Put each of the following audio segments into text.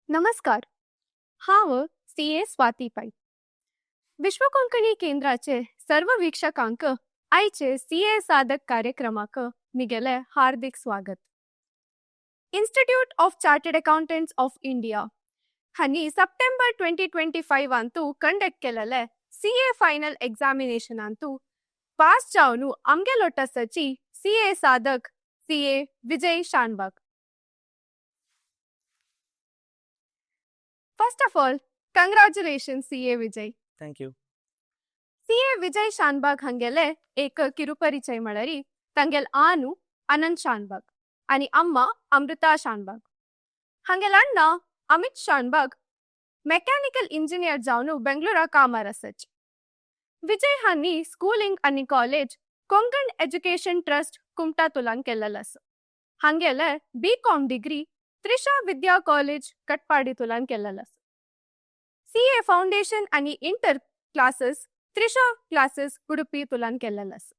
नमस्कार. हांव सी.ए. स्वाती पै. विश्व कोंकणी केंद्राचे सर्व वीक्षकांक आयचे सी.ए. साधक कार्यक्रमाक मिगेले हार्दिक स्वागत. Institute of Chartered Accountants of India हांनी सप्टेंबर 2025 अंतू कंडक्ट केलेले सी.ए. फायनल एग्जामिनेशन अंतू पास जावन आमगे लोटसाची सी.ए. साधक CA. Vijay Shanbhag. First of all, congratulations CA Vijay. Thank you. CA Vijay Shanbhag हंगेले एक किरुपरिचय म्हळरी तंगेल आनु अनंत शानबाग आणि अम्मा अमृता शानबाग. हंगेल अण्णा अमित शानबाग मेकॅनिकल इंजिनियर जावन बेंगळुरा कामार आसच. विजय हांनी स्कूलिंग आणि कॉलेज कोंकण एज्युकेशन ट्रस्ट कुमटातुलान केलेलं आसा. हंगेले B.Com degree Trisha Vidya college कटपाडीतुलान केलेलं आसा. CA फाउंडेशन आणि inter classes Trisha classes Udupi तुलान केलेलं आसा.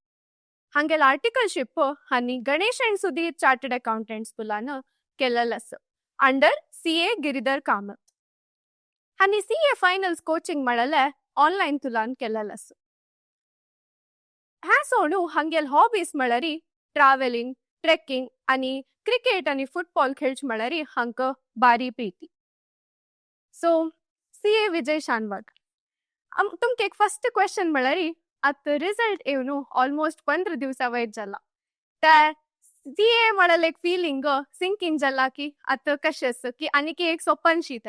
हंगेल आर्टिकलशिप हांनी Ganesh and Sudhir chartered accountants तुलान केलेलं आसा अंडर CA गिरीधर कामत. हांनी CA फायनल्स कोचिंग म्हळेले ऑनलाइन तुलान केलेलं आसा. ह्या सोडून हंगेल हॉबीज म्हळरी ट्रॅव्हलिंग, ट्रेकिंग आणि क्रिकेट आणि फुटबॉल खेळच म्हळरी हांक बारी प्रीती. सो CA विजय शानबाग, तुमका एक फर्स्ट क्वेश्चन म्हळरी आता रिझल्ट येवन ऑलमोस्ट 15 दिवसा वयर जाला. त्या CA म्हळेल एक फीलिंग सिंकिंग जाला की आता कशें आसा की आनी एक सोपन शीत.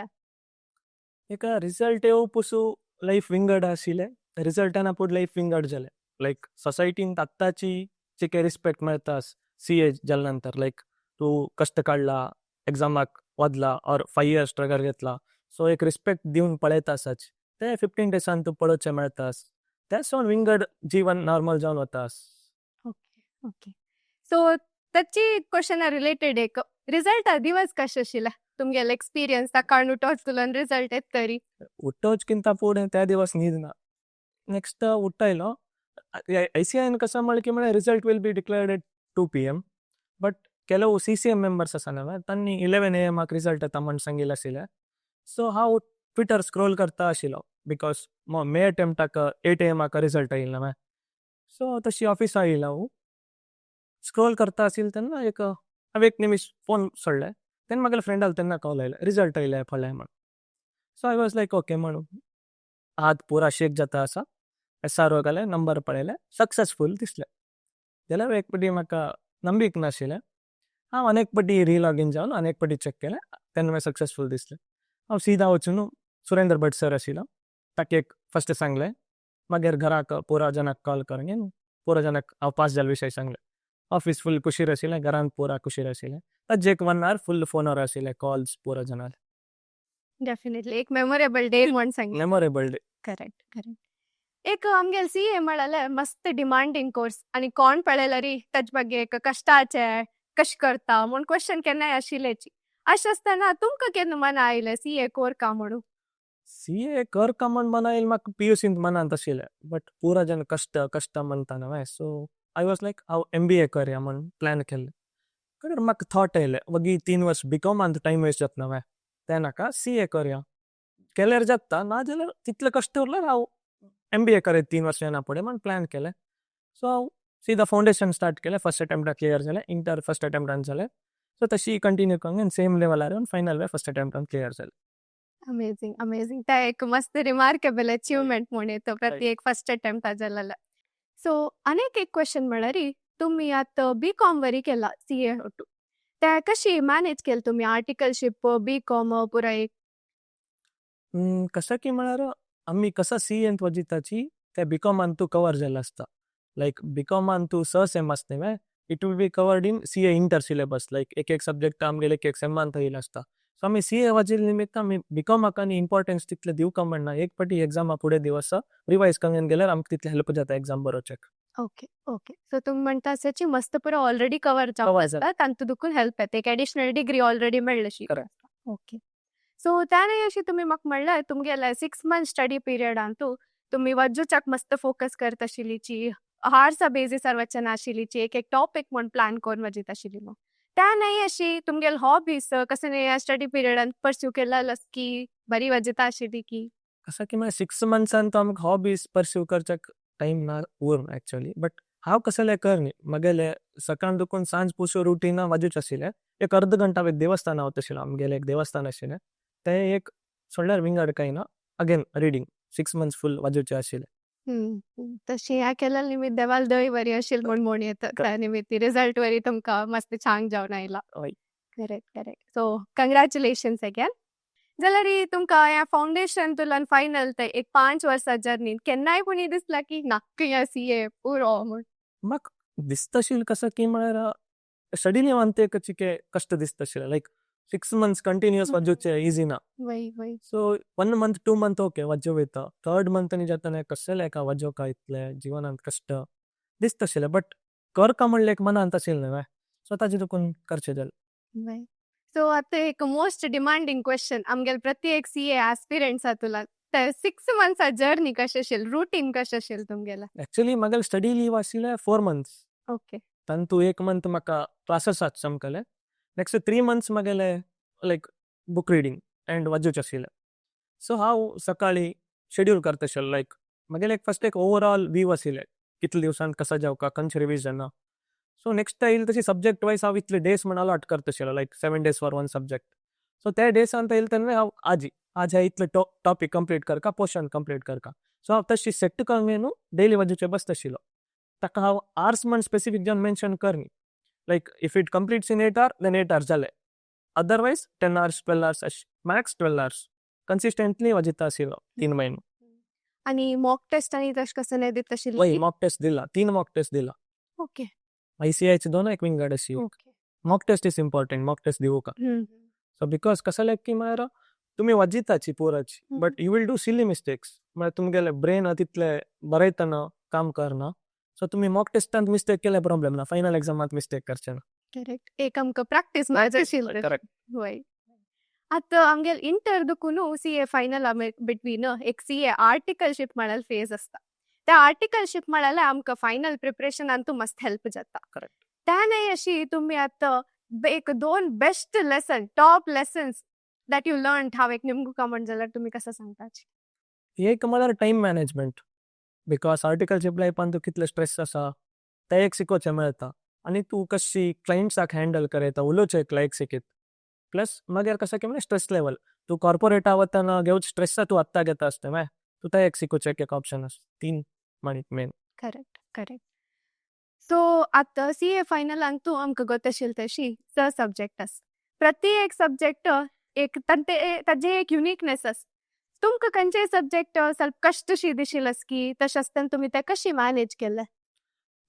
एक रिझल्ट येऊ पुसू लाईफ विंगड आशिले. रिझल्टान आपूण लाईफ विंगड जाले. लाईक सोसायटीन आत्ताची जे काही रिस्पेक्ट मेळता CA जाल्या नंतर, लाईक तू कष्ट काढला, एग्जामाक वदला और 5 years स्ट्रगल घेतला, सो एक रिस्पेक्ट दिवन पळयतासच ते 15 डेसान तू पळोवचे मेळतास. त्यासून विंगड जीवन नॉर्मल जावन वतास. Okay okay. सो त्याची क्वेश्चन रिलेटेड एक रिझल्ट दिवस कशें आशिल्ले तुमगेले एक्सपिरियन्स ताकाण उठोच तुलन रिझल्ट येत तरी? उठोचकिंत फुडें त्या दिवस न्हीद ना. नेक्स्ट उठयलो ICIN कसं म्हळें की म्हळ्यार result will be declared at 2 PM. But ಕೆಲವು CCM ಮೆಂಬರ್ಸ್ ಅಸನವ ತನ್ನಿ 11 AM रिझल्ट येता म्हण सांगिल्लें आशिल्लें. सो हांव ट्विटर स्क्रोल करता आशिल्लो बिकॉज मे अटेम्प्टाक 8 AM रिझल्ट येयला न्हय. सो तशी ऑफिसा येयला हांव स्क्रोल करता आशिल्लो तेन्ना हांवें एक निमिश फोन सोडलें. तेन्ना म्हागेल्या फ्रेंडाल तेन्ना कॉल आयलें रिझल्ट येयले फाल्यां म्हण. So I was like okay म्हणून हात पुरा शेक जाता आसा. SRO गेले, नंबर पळयले, सक्सेसफूल दिसलें. जाल्यार एक पाटी म्हाका नंबीक नाशिल्लें. हांव अनेक पाटी रिलॉगीन जावन अनेक पाटी चेक केलें तेन्ना मागीर सक्सेसफूल दिसलें. हांव सीदा वचून सुरेंद्र भट सर आशिल्लो ताका एक फस्ट सांगलें. मागीर घराक पुरा जनाक कॉल करून पुरा जनाक हांव पास जाल्लो विशय सांगलें. ऑफिस फूल खुशीर आशिल्लें, घरान पुरा खुशीर आशिल्लें. ताजे एक 1 hour फूल फोनार आशिल्ले कॉल्स पुरा जनार. डेफिनेटली एक मेमोरेबल डे म्हण सांग. Memorable day. Correct correct. एक आमगेल CA म्हळेले मस्त डिमांडिंग कोर्स आणि कोण पळयलरी ताजे ಬಗ್ಗೆ एक कष्टाचे कश करता म्हण क्वेश्चन केन्नाय आशिल्लेची. अशें आसतना तुमकां केन्ना मना आयलें CA कोर का म्हणून? CA कर का म्हण मना येयलें म्हाका PUCंत मनांत आशिल्लें. बट पुरा जन कष्ट म्हणटा न्हय. सो आय वॉज लायक हांव MBA करया म्हण प्लॅन केल्लें. तर म्हाका थॉट येयलें वगी 3 वर्स BCOMांत टायम वेस्ट जाता न्हय. ते नाका CA करया. केल्यार जाता, ना जाल्यार तितलें कश्ट उरल्यार हांव MBA करें 3 वर्सांना फुडें म्हण प्लॅन केलें. सो हांव सीदा फाउंडेशन स्टार्ट केलें. फर्स्ट अटेम्प्टान क्लियर जालें. इंटर फर्स्ट अटेम्प्टान जालें. सो तशी कंटिन्यू करून सेम लेवलार येवन फायनल फर्स्ट अटेम्प्टान क्लियर जालें. Amazing amazing. त्या एक मस्त रिमार्केबल अचीवमेंट म्हण येतो प्रति एक फर्स्ट अटेम्प्ट जालेला. सो अनेक एक क्वेश्चन म्हळरी तुम्ही आता B.Com वरी केला CA होटू. त्या कशी मॅनेज केली तुम्ही आर्टिकलशिप B.Com पुरा एक? कसं की म्हळ्यार आमी कसा CAंत वजिताची ते BCOMांत तू कवर जाल्लो आसता. लायक BCOMांत तू 6 सेम आसता न्हय. It will be covered in CA inter syllabus. Like एक सब्जेक्ट आमगेले एक सेमांत येयला आसता. सो आमी CA वजिल्ले निमित्त आमी BCOMाक आनी इम्पॉर्टन्स तितलें दिवका म्हणना. एक पाटी एग्जामा फुडें दिवस रिवायज करून गेल्यार आमकां तितलें हेल्प जाता एग्जाम बरोवचेक. Okay okay. सो तुम्ही म्हणता असाची मस्त पुरा ऑलरेडी कवर जावं आसता तांतू दुखून हेल्प येता. एक एडिशनल डिग्री ऑलरेडी मेळ्ळशी. ओके. सो त्याने अशी तुम्ही म्हाका म्हणल्यार तुमगेले 6 month स्टडी पिरियडांतू तुम्ही वज्जूच्याक मस्त फोकस करत आशिल्लीची, हार्सा बेजिसार वचना आशिल्लीची, एक टॉपिक म्हण प्लॅन करून वजीत आशिल्ली. त्या नाही अशी तुमगेल हॉबीज कसं या स्टडी पिरियडान परस्यू केलास की बरी वजता आशिल्ली की कसं की मला 6 मंथ्सान तो आमकां हॉबीज परस्यू करच्याक टायम ना उरून एक्चुअली बट हांव कसले करनी म्हगेले सकाळ दुखून सांज पुसू रुटीना वाजूच आशिल्लें एक अर्द घंटा एक देवस्थान वता आमगेलें एक देवस्थान आशिल्लें तें एक सोडल्यार विंगड कांय ना अगेन रिडींग 6 मंथ्स फूल वाजूचें आशिल्लें तशी ह्या केल्या निमित्त देवाल दय बरी आशिल्ली म्हण येता त्या निमित्त रिझल्ट वरी तुमकां मस्त छान जावन आयला हय करेक्ट सो कंग्रॅच्युलेशन्स अगेन जाल्यार तुमकां ह्या फावंडेशन तुलान फायनल ते एक 5 वर्सां जर्नीन केन्नाय कोणी दिसला की नाक्क या सीए पुरो म्हण म्हाका दिसता आशिल्लें कसं की म्हळ्यार स्टडीनी वांते चिके कश्ट दिसता आशिल्लें लायक 6 मंथ्स कंटिन्युअस वाजूचें इजी ना वय सो 1 मंथ 2 मंथ ओके वाजो वयता 3rd मंथ नी जाताना कसलें एका वाजोवका इतलें जिवनांत कश्ट दिसता आशिल्लें बट करका म्हणलें एक मनांत आशिल्लें न्हय सो ताजे देखून करचें जालें सो आता एक मोस्ट डिमांडिंग क्वेश्चन आमगेल प्रत्येक सीए एस्पिरंट्स तुलान तर 6 मंथ्स जर्नी कशें आशिल्ली रुटीन कशें आशिल्लें तुमगेलें एक्चुअली म्हागेलें स्टडी लीव आशिल्लें 4 मंथ्स ओके तातूंत 1 मंथ म्हाका क्लासेस चमकले नेक्स्ट 3 मंथ्स म्हगेले लायक बूक रिडींग एंड वाजूचें आशिल्लें सो हांव सकाळीं शेड्यूल करता आशिल्लो लायक म्हगेलें एक फस्ट एक ओवरऑल व्यू आशिल्लें कितले दिवसांत कसा जावका खंयचे रिविजन ना सो नेक्स्ट येयला तशी सब्जेक्ट वायज हांव इतले डेज म्हण अलॉट करता आशिल्लो लायक 7 days for one subject so त्या डेसांत येयला तेन्ना हांव आज हे इतले टॉपिक कंप्लीट करका पोर्शन कंप्लीट करका सो हांव तशी सेट करून न्हू डेली वाजूचें बसता आशिल्लो ताका हांव आर्स म्हण स्पेसिफीक जावन मेन्शन करनी लायक if it completes in 8 hours then 8 hours जालें अदरवायज 10 hours 12 hours अशें मॅक्स 12 hours कन्सिस्टंटली वाजयता आशिल्लो 3 म्हयने आणि मॉक टेस्ट आणि तश कसं नाही दित आशिल्ली वय मॉक टेस्ट दिला 3 मॉक टेस्ट दिला ओके ICIचे 2 एक विंगड अशी okay mock test is important mock test दिवूका सो बिकॉज कसं लायक की म्हळ्यार तुमी वाजिताची पुराची but you will do silly mistakes म्हळ्यार तुमगेले ब्रेन तितले बरयतना काम करना सो तुमी मॉक टेस्टांत मिस्टेक केले प्रॉब्लेम ना फायनल एक्झामात मिस्टेक करचे ना करेक्ट एक आमकां प्रॅक्टीस मारची आशिल्ली करेक्ट वय आतां आमगेल इंटर दुखून सीए फायनल बिटवीन एक सीए आर्टिकलशिप म्हणाल फेज असता त्या आर्टिकलशिप म्हणाले आमकां फायनल प्रिपरेशनान तू मस्त हेल्प जाता करेक्ट त्या नाही अशी तुम्ही आतां एक 2 best lesson top lessons that you learn हांव एक निमगुका म्हण जाल्यार तुम्ही कसं सांगताची एक म्हळ्यार टायम मॅनेजमेंट बिकॉज आर्टिकलशिप लायफान तूं कितले स्ट्रेस आसा ते एक शिकोवचें मेळटा आनी तूं कशी क्लायंट्साक हँडल करयता उलोवचें क्लायंट शिकीत प्लस मागीर कशें की म्हणजे स्ट्रेस लेवल तूं कॉर्पोरेटा वतना घेवच स्ट्रेस तूं आत्ता घेता आसता माय तूं ते एक शिकोवचें एक ऑप्शन आसा 3 माणीक मेन करेक्ट सो आतां सीए फायनलान तूं आमकां गत आशिल्ली तशी 6 सब्जेक्ट आस प्रत्येक सब्जेक्ट एक ताजे एक युनिकनेस आस तुमकां खंयचे सब्जेक्ट ಸ್ವಲ್ಪ कष्टशी दिशिल्ले की तशें आसतना तुमी ते कशी मॅनेज केले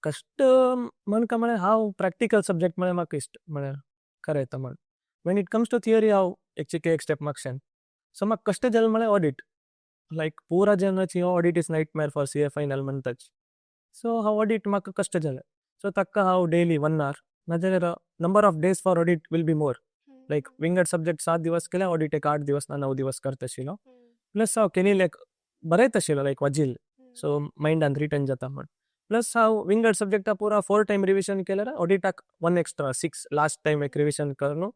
कष्ट म्हणका म्हळ्यार हांव प्रॅक्टिकल सब्जेक्ट म्हळ्यार म्हाका इश्ट म्हळ्यार करयता म्हण when it comes to theory हांव एक स्टेप मागशें सो म्हाका कष्ट जालें म्हळ्यार ऑडिट लायक पुरा जेन्नाची audit is nightmare for CA final म्हणटाच सो हांव ऑडिट म्हाका कष्ट जालें सो ताका हांव डेली 1 hour नाजाल्यार number of days for audit will be more like विंगड सब्जेक्ट 7 दिवस केल्यार ऑडिट एक 8 दिवस ना 9 दिवस करता आशिल्लो प्लस हांव केनी लायक बरयता आशिल्लो लायक वाजिल सो मायंडान रिटर्न जाता म्हण प्लस हांव विंगड सब्जेक्टा पुरा 4 टायम रिविजन केल्यार ऑडिटाक 1 एक्स्ट्रा 6 लास्ट टायम एक रिविजन करून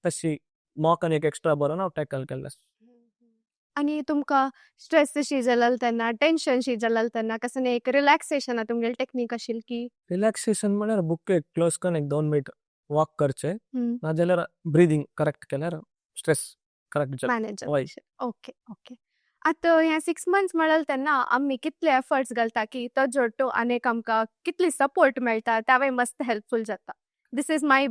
तशी मॉक आनी एक एक्स्ट्रा बरोवन हांव टॅकल केल्लो आणि तुमकां स्ट्रेस शी जाल्यार तेन्ना टेन्शन शी जाल्यार तेन्ना कसं एक रिलॅक्सेशन तुमगेली टेक्नीक आशिल्ली की रिलॅक्सेशन म्हळ्यार बुक एक क्लोज करून एक 2 मिनट वॉक करचें नाजाल्यार ब्रिदींग करेक्ट केल्यार स्ट्रेस करेक्ट मॅनेज वय ओके आतां ह्या 6 मंथ्स म्हळ्यार तेन्ना आमी कितले एफर्ट्स घालता की तो जोडटो आनीक आमकां कितली सपोर्ट मेळटा त्यावेळी मस्त हेल्पफूल जाता दिस इज माय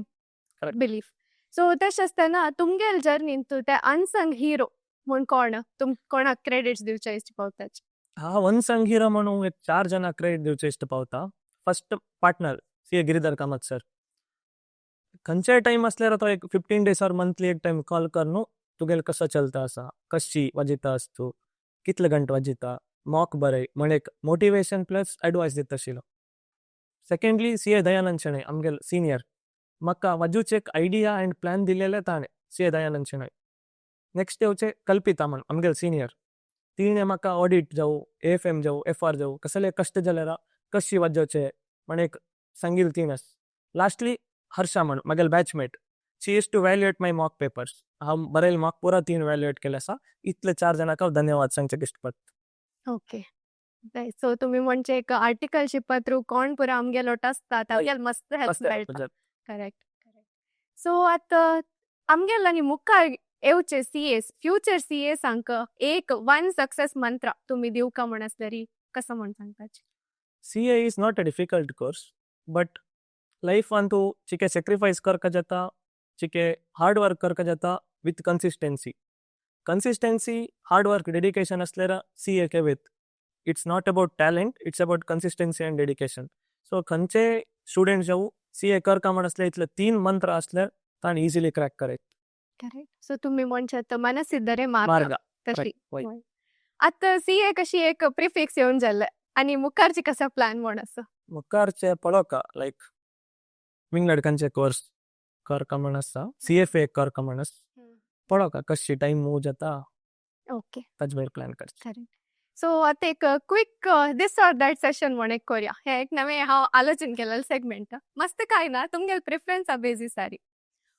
बिलीफ सो तशें आसतना तुमगेल जर्नीन तूं ते अनसंग हिरो म्हूण कोणाक क्रेडिट्स दिवचे इश्ट पावताच हांव अनसंग हिरो म्हणून एक 4 जाणांक क्रेडीट दिवचें इश्ट पावता first partner CA Giridhar Kamat sir खंयचेय टायम असल्यार तो एक 15 days और मंथली एक टायम कॉल कर न्हू तुगेल कसो चलता आसा कशी वाजिता आस तूं कितले घंटे वाजिता मॉक बरय म्हण एक मोटिवेशन प्लस एडवायस दिता आशिल्लो सेकंडली सीए दयानंद शेणय आमगेल सिनियर म्हाका वाजूचे एक आयडिया एंड प्लॅन दिलेले ताणें सीए दयानंद शेणय नेक्स्ट येवचे कल्पिता म्हण आमगेल सिनियर तिणें म्हाका ऑडिट जावं AFM जावं FR जावं कसले कश्ट जाल्यार कशी वाजोवचे म्हण एक सांगिल्ली तीन आस लास्टली हर्षा म्हणून मागेल batchmate she is to evaluate my mock papers हांव बरयले मॉक पुरा 3 व्हॅल्युएट केले आसा इतले 4 जाणांक हांव धन्यवाद सांगचें इश्ट पडटा. ओके. सो तुम्ही म्हणजे एक आर्टिकलशिपा थ्रू कोण पुरा आमगेलो आसता तागेल मस्त हेल्प मस्त मेळटा. करेक्ट. सो आतां आमगेल आनी मुखार येवचे सीएस फ्युचर सीएसांक एक वन सक्सेस मंत्र तुम्ही दिवका म्हण आसल्यारी कसं म्हण सांगपाचें? CA is not a difficult course, but life ಅಂತೂ ಚಿಕೆ sacrifice करका जाता चिके हार्ड वर्क करका जाता with consistency. Consistency, hard work, dedication असल्यार CA K with. It's not about talent, it's about consistency and dedication. So खंयचे स्टुडंट जाऊ CA करका म्हण असले इतले 3 मंत्र असल्यार ताण इझिली क्रॅक करेत करेक्ट. सो तुम्ही म्हणशात मनसिद्धरे मार्ग मार्ग. तशी. वय. वय. आता CA कशी एक प्रिफिक्स येऊन जाल्ले आणि मुखारची कसा प्लॅन म्हण आसा? मुखारचे पळोवका लायक विंगडकांचे कोर्स करका म्हण आसा CFA करका म्हण आसा पळोवका कशी टाइम मूव जाता ओके. ताजे भायर प्लॅन करचे. करेक्ट. सो आता एक quick this or that session म्हण एक करूया. हे एक नवे हांव आलोचन केलेलं सेगमेंट. मस्त काय ना तुमगेल प्रिफरन्सा बेजिसारी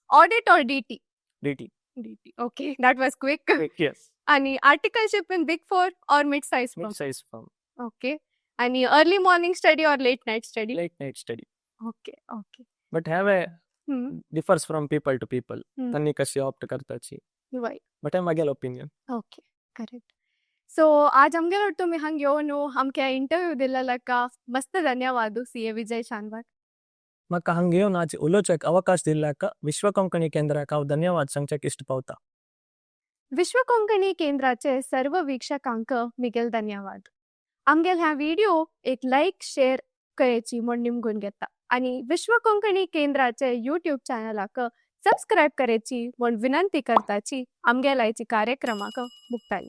audit or DT? DT. DT. Okay. That was quick. Yes. आणि आर्टिकलशिप इन बिग 4 और mid size Mid size firm. Okay. आणि अर्ली मॉर्निंग स्टडी और late night study? Late night study. Okay. Okay. But have a differs from people to people. हम्म. त्यांनी कशी opt करताची. वय. But I'm मागेल opinion. Okay. Correct. So आज आमगेलो तुम्ही हांग येवन आमके इंटरव्यू दिलेल्या मस्त धन्यवाद CA विजय शानबाग. म्हाका हांगा येवन आज उलोवचेक अवकाश दिल्ल्याक विश्व कोंकणी केंद्राक हांव धन्यवाद सांगचेक इश्ट पावता. विश्व कोंकणी केंद्राचे सर्व वीक्षकांक मिगेल धन्यवाद. आमगेल ह्या व्हिडिओ एक लाईक शेअर करेची म्हण निमगून घेता आणि विश्व कोंकणी केंद्राचे YouTube चॅनलाक सबस्क्राईब करेची म्हण विनंती करताची आमगेल आयची कार्यक्रमाक मुक्ताय.